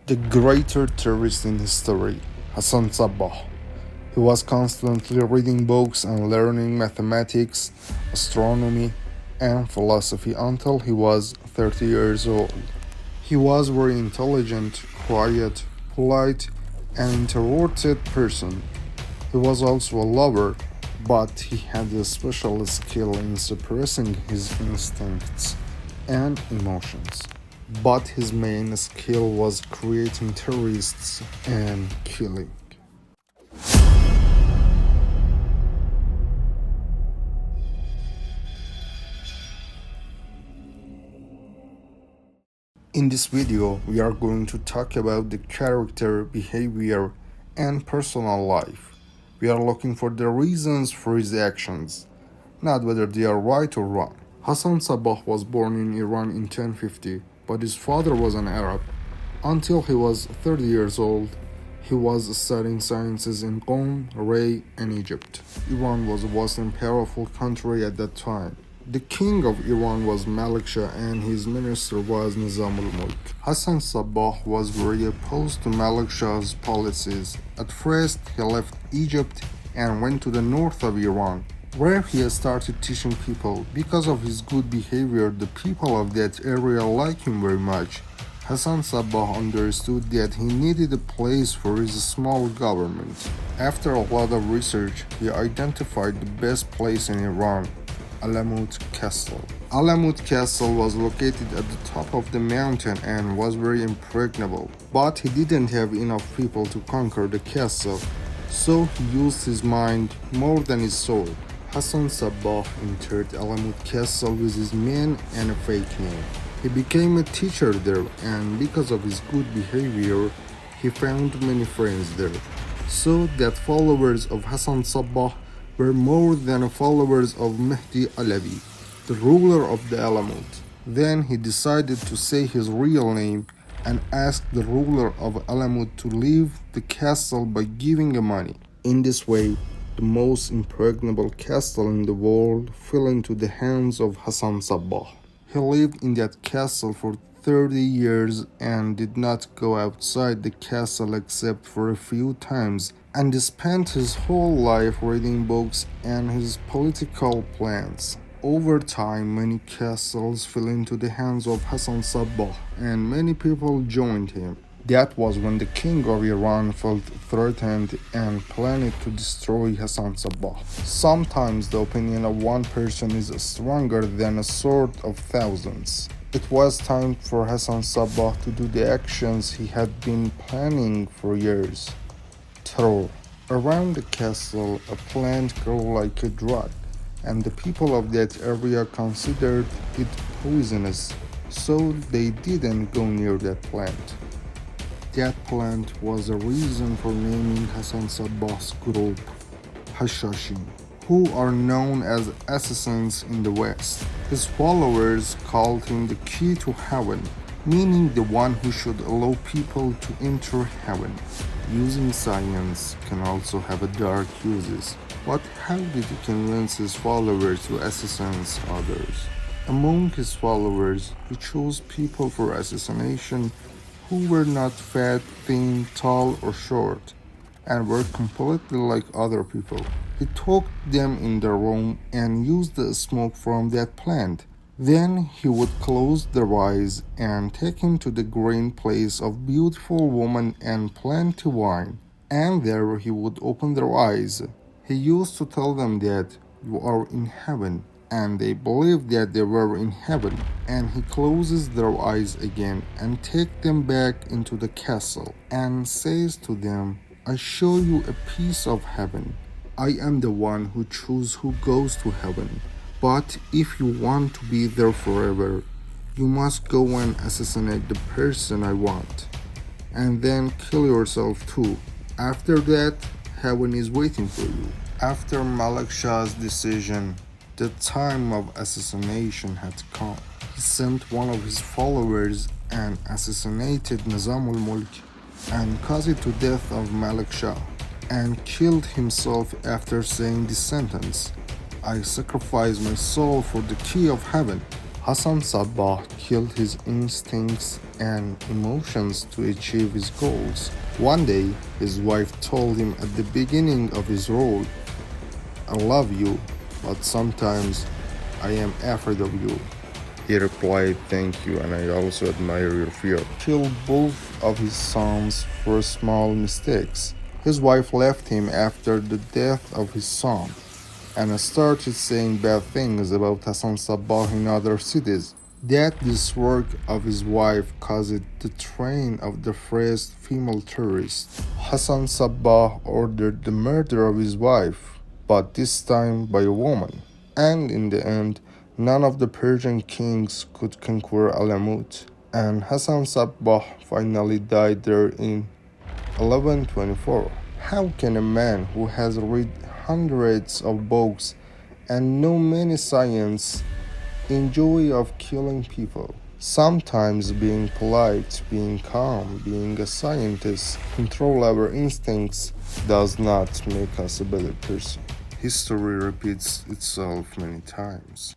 the greater terrorist in history, Hassan Sabbah. He was constantly reading books and learning mathematics, astronomy, and philosophy until he was 30 years old. He was very intelligent, quiet, polite, and introverted person. He was also a lover, but he had a special skill in suppressing his instincts and emotions. But his main skill was creating terrorists and killing. In this video, we are going to talk about the character, behavior, and personal life. We are looking for the reasons for his actions, not whether they are right or wrong. Hassan Sabah was born in Iran in 1050, but his father was an Arab. Until he was 30 years old, he was studying sciences in Qom, Ray, and Egypt. Iran was a vast and powerful country at that time. The king of Iran was Malik Shah and his minister was Nizam al-Mulk. Hassan Sabbah was very opposed to Malik Shah's policies. At first, he left Egypt and went to the north of Iran, where he started teaching people. Because of his good behavior, the people of that area liked him very much. Hassan Sabbah understood that he needed a place for his small government. After a lot of research, he identified the best place in Iran, Alamut Castle. Alamut Castle was located at the top of the mountain and was very impregnable, but he didn't have enough people to conquer the castle, so he used his mind more than his sword. Hassan Sabbah entered Alamut Castle with his men and a fake name. He became a teacher there, and because of his good behavior, he found many friends there, so that followers of Hassan Sabbah were more than followers of Mehdi Alawi, the ruler of the Alamut. Then he decided to say his real name and asked the ruler of Alamut to leave the castle by giving him money. In this way, the most impregnable castle in the world fell into the hands of Hassan Sabbah. He lived in that castle for 30 years and did not go outside the castle except for a few times, and spent his whole life reading books and his political plans. Over time, many castles fell into the hands of Hassan Sabbah and many people joined him. That was when the king of Iran felt threatened and planned to destroy Hassan Sabbah. Sometimes the opinion of one person is stronger than a sword of thousands. It was time for Hassan Sabbah to do the actions he had been planning for years. Terror. Around the castle, a plant grew like a drug, and the people of that area considered it poisonous, so they didn't go near that plant. That plant was a reason for naming Hassan Sabbah's group Hashashin, who are known as assassins in the West. His followers called him the key to heaven, meaning the one who should allow people to enter heaven. Using science can also have a dark uses, but how did he convince his followers to assassinate others? Among his followers, he chose people for assassination who were not fat, thin, tall, or short, and were completely like other people. He took them in the room and used the smoke from that plant. Then he would close their eyes and take him to the green place of beautiful women and plenty wine, and there he would open their eyes. He used to tell them that you are in heaven, and they believed that they were in heaven, and he closes their eyes again and take them back into the castle and says to them, I show you a piece of heaven. I am the one who chooses who goes to heaven, but if you want to be there forever, you must go and assassinate the person I want, and then kill yourself too. After that, heaven is waiting for you. After Malik Shah's decision, the time of assassination had come. He sent one of his followers and assassinated Nizam al-Mulk and caused the death of Malik Shah, and killed himself after saying this sentence, I sacrifice my soul for the key of heaven. Hassan Sabbah killed his instincts and emotions to achieve his goals. One day, his wife told him at the beginning of his role, "I love you, but sometimes I am afraid of you." He replied, "Thank you, and I also admire your fear." Killed both of his sons for small mistakes. His wife left him after the death of his son and started saying bad things about Hassan Sabbah in other cities. This work of his wife caused the train of the first female terrorist. Hassan Sabbah ordered the murder of his wife, but this time by a woman. And in the end, none of the Persian kings could conquer Alamut, and Hassan Sabbah finally died there in 1124. How can a man who has read hundreds of books and know many science enjoy of killing people? Sometimes being polite, being calm, being a scientist, control our instincts does not make us a better person. History repeats itself many times.